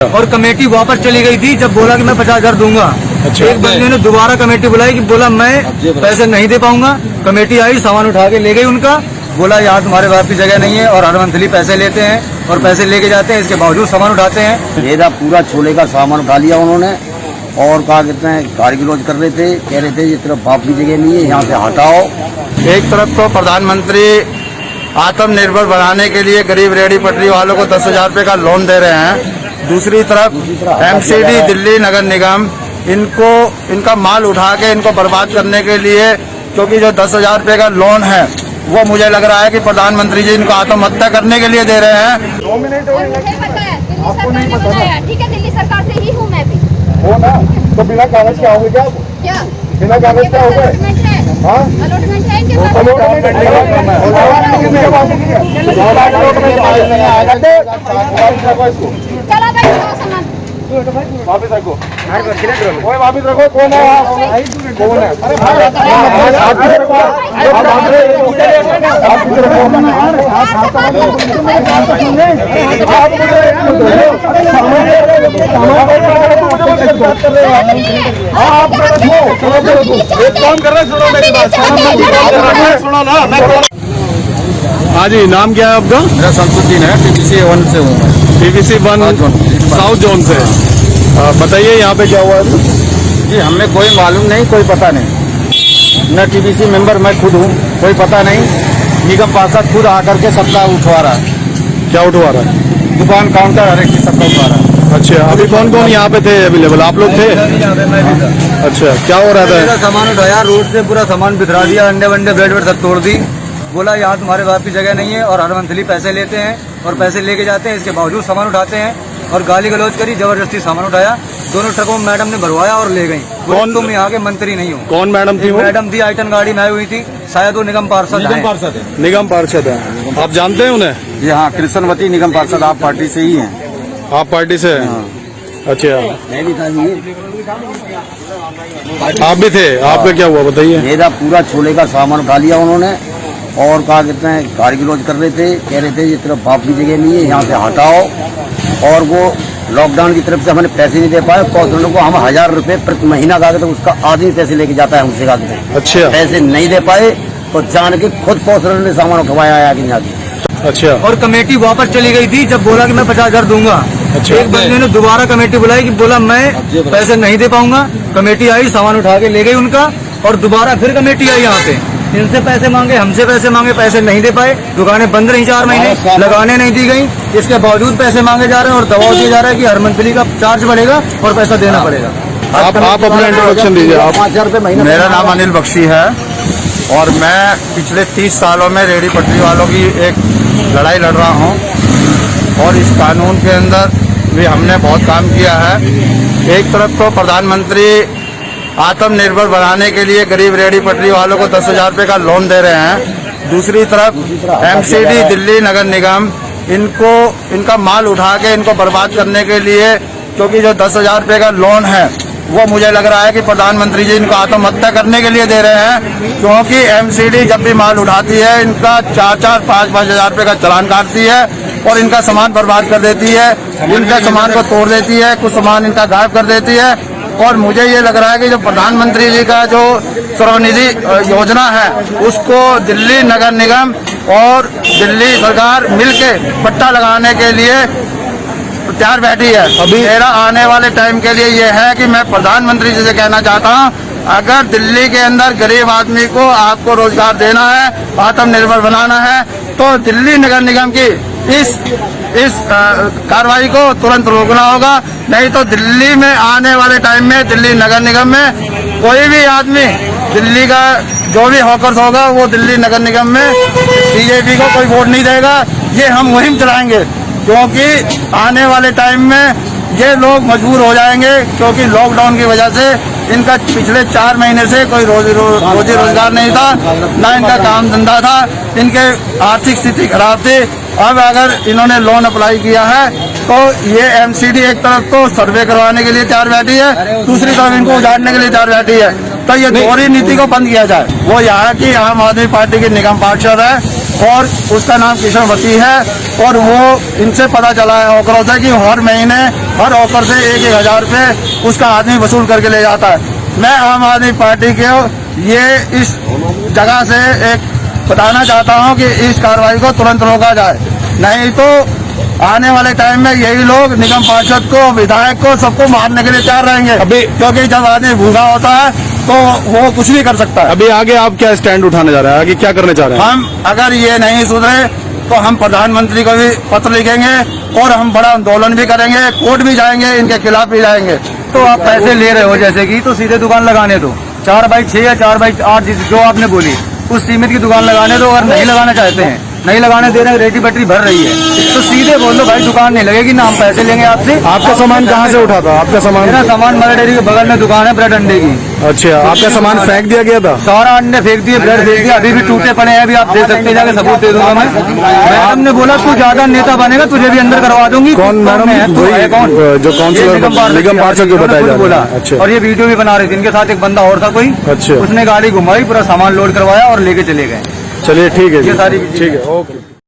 और कमेटी वापस चली गई थी जब बोला कि मैं 50,000 दूंगा। अच्छा। एक बंदे ने दोबारा कमेटी बुलाई कि बोला मैं पैसे नहीं दे पाऊंगा। कमेटी आई, सामान उठा के ले गई उनका, बोला यहाँ तुम्हारे बाप की जगह नहीं है और हर मंथली पैसे लेते हैं और पैसे लेके जाते हैं, इसके बावजूद सामान उठाते हैं। मेरा पूरा छोले का सामान उठा लिया उन्होंने और कहा कहते हैं गाली गलौज कर रहे थे, कह रहे थे ये तरफ बाप की जगह नहीं है, यहाँ से हटाओ। एक तरफ तो प्रधानमंत्री आत्मनिर्भर बनाने के लिए गरीब रेहड़ी पटरी वालों को 10,000 रुपये का लोन दे रहे हैं, दूसरी तरफ एमसीडी दिल्ली नगर निगम इनका माल उठा के इनको बर्बाद करने के लिए, क्योंकि जो 10,000 रुपये का लोन है वो मुझे लग रहा है कि प्रधानमंत्री जी इनको आत्महत्या करने के लिए दे रहे हैं। 2 मिनट आपको नहीं पता है? ठीक है, दिल्ली सरकार से ही हूँ मैं भी। हो ना, तो बिना कागज के आओगे क्या? क्या बिना कागज के आओगे? अलॉटमेंट है? हाँ, अलॉटमेंट है इनके पास? चला भाई सामान वापिस रखो, वापिस रखो। कौन है? कौन है? एक काम कर रहे, सुनो मेरी बात, सुनो ना। हाँ जी, नाम क्या है आपका? मेरा शमसुद्दीन है, PBC 1 से हूँ मैं। PBC 1 साउथ जोन से। बताइए यहाँ पे क्या हुआ है? जी हमें कोई मालूम नहीं, कोई पता नहीं। मैं TBC मेंबर मैं खुद हूँ, कोई पता नहीं। निगम पार्षद खुद आकर के सबका उठवा रहा है। क्या उठवा रहा है? दुकान काउंटर हर एक चीज सबका उठवा रहा है। अच्छा, अभी कौन कौन यहाँ पे थे अवेलेबल? आप लोग थे? मैं भी था। अच्छा, क्या हो रहा मेरा था? सामान उठाया, रोड से पूरा सामान बिखरा दिया, अंडे वंडे ब्रेड वेड सब तोड़ दी। बोला यहाँ तुम्हारे बाप की जगह नहीं है और हर मंथली पैसे लेते हैं और पैसे लेके जाते हैं, इसके बावजूद सामान उठाते हैं और गाली गलौज करी, जबरदस्ती सामान उठाया। दोनों ट्रकों में मैडम ने भरवाया और ले गई। कौन? तुम यहाँ के मंत्री नहीं हो। कौन मैडम थी एक वो? मैडम थी, आइटन गाड़ी में आई हुई थी, शायद वो निगम पार्षद हैं। निगम पार्षद है। आप जानते हैं उन्हें? जी हाँ, कृष्णवती निगम पार्षद आप पार्टी से ही हैं। आप पार्टी से हैं? हाँ। अच्छा, मैं भी था ये, आप भी थे? आपका क्या हुआ बताइए? मेरा पूरा छोले का सामान उठा लिया उन्होंने और कहा कहते हैं गाली गलौज कर रहे थे, कह रहे थे ये तरफ बाप की जगह नहीं है, यहाँ से हटाओ। और वो लॉकडाउन की तरफ से हमें पैसे नहीं दे पाए, कौशलों को हम 1,000 रुपए प्रति महीना का तो उसका आदमी पैसे लेके जाता है हमसे कागज। अच्छा पैसे नहीं दे पाए तो जान के खुद कौशलों ने सामान उठवाया आया कि यहाँ। अच्छा। और कमेटी वापस चली गई थी जब बोला कि मैं 50,000 दूंगा। अच्छा। एक बंदे ने दोबारा कमेटी बुलाई कि बोला मैं पैसे नहीं दे पाऊंगा। कमेटी आई, सामान उठा के ले गई उनका और दोबारा फिर कमेटी आई यहाँ पे, इनसे पैसे मांगे, हमसे पैसे मांगे, पैसे नहीं दे पाए। दुकानें बंद रही 4 महीने, लगाने नहीं दी गई, इसके बावजूद पैसे मांगे जा रहे हैं और दबाव दिया जा रहा है कि हर मंथली का चार्ज बढ़ेगा और पैसा देना पड़ेगा। आप अपना इंट्रोडक्शन दीजिए। आप? 5,000 रुपए महीना। मेरा नाम अनिल बख्शी है और मैं पिछले 30 सालों में रेहड़ी पटरी वालों की एक लड़ाई लड़ रहा हूँ और इस कानून के अंदर भी हमने बहुत काम किया है। एक तरफ तो प्रधानमंत्री आत्मनिर्भर बनाने के लिए गरीब रेहड़ी पटरी वालों को 10,000 रुपये का लोन दे रहे हैं, दूसरी तरफ एमसीडी दिल्ली नगर निगम इनका माल उठा के इनको बर्बाद करने के लिए, क्योंकि जो 10,000 रुपये का लोन है वो मुझे लग रहा है कि प्रधानमंत्री जी इनको आत्महत्या करने के लिए दे रहे हैं, क्योंकि एमसीडी जब भी माल उठाती है इनका 4-4, 5-5 हजार रुपये का चालान काटती है और इनका सामान बर्बाद कर देती है, इनका सामान को तोड़ देती है, कुछ सामान इनका गायब कर देती है। और मुझे ये लग रहा है कि जो प्रधानमंत्री जी का जो स्वनिधि योजना है उसको दिल्ली नगर निगम और दिल्ली सरकार मिलके पट्टा लगाने के लिए तैयार बैठी है। अभी मेरा आने वाले टाइम के लिए ये है कि मैं प्रधानमंत्री जी से कहना चाहता हूँ, अगर दिल्ली के अंदर गरीब आदमी को आपको रोजगार देना है, आत्मनिर्भर बनाना है, तो दिल्ली नगर निगम की इस कार्रवाई को तुरंत रोकना होगा। नहीं तो दिल्ली में आने वाले टाइम में दिल्ली नगर निगम में कोई भी आदमी, दिल्ली का जो भी हॉकर्स होगा वो दिल्ली नगर निगम में बीजेपी को कोई वोट नहीं देगा। ये हम मुहिम चलाएंगे, क्योंकि आने वाले टाइम में ये लोग मजबूर हो जाएंगे, क्योंकि लॉकडाउन की वजह से इनका पिछले 4 महीने से कोई रोजी रोजगार नहीं था, ना इनका काम धंधा था, इनके आर्थिक स्थिति खराब थी। अब अगर इन्होंने लोन अप्लाई किया है तो ये एमसीडी एक तरफ तो सर्वे करवाने के लिए तैयार बैठी है, दूसरी तरफ इनको उजाड़ने के लिए तैयार बैठी है। तो ये दोहरी नीति को बंद किया जाए। वो यहाँ की आम आदमी पार्टी की निगम पार्षद है और उसका नाम किशनवती है। और वो इनसे पता चला है ऑकरों से कि हर महीने हर ऑकर से 1,000 रुपये उसका आदमी वसूल करके ले जाता है। मैं आम आदमी पार्टी के ये इस जगह से एक बताना चाहता हूं कि इस कार्रवाई को तुरंत रोका जाए, नहीं तो आने वाले टाइम में यही लोग निगम पार्षद को, विधायक को, सबको मारने के लिए तैयार रहेंगे। अभी क्योंकि जब आदमी भूखा होता है तो वो कुछ भी कर सकता है। अभी आगे आप क्या स्टैंड उठाने जा रहे हैं, आगे क्या करने चाह रहे हैं? हम अगर ये नहीं सुधरे तो हम प्रधानमंत्री को भी पत्र लिखेंगे और हम बड़ा आंदोलन भी करेंगे, कोर्ट भी जाएंगे, इनके खिलाफ भी जाएंगे। तो आप पैसे ले रहे हो जैसे कि, तो सीधे दुकान लगाने दो, 4x6 या 4x8 जो आपने बोली उस सीमित की दुकान लगाने दो। अगर नहीं लगाना चाहते हैं, नहीं लगाने दे रहे, रेडी बैटरी भर रही है, तो सीधे बोल दो भाई दुकान नहीं लगेगी ना, हम पैसे लेंगे आपसे। आपका सामान कहाँ से उठा था? आपका सामान? मेरा सामान मदर डेयरी के बगल में दुकान है ब्रेड अंडे की। अच्छा, आपका सामान फेंक दिया गया था? सारा अंडे फेंक दिए, ब्रेड फेंक दिया, अभी भी टूटे पड़े हैं, अभी आप दे सकते हैं, जाके सबूत दे दूंगा मैं। मैडम ने बोला तू ज्यादा नेता बनेगा तुझे भी अंदर करवा दूंगी। कौन मैडम? वही कौन जो काउंसिलर निगम पार्षद को बताया जा बोला। रहा है। अच्छा, और ये वीडियो भी बना रहे थे, इनके साथ एक बंदा और था कोई। अच्छा, उसने गाड़ी घुमाई, पूरा सामान लोड करवाया और लेके चले गए। चलिए ठीक है जी, ये सारी ठीक है, ओके।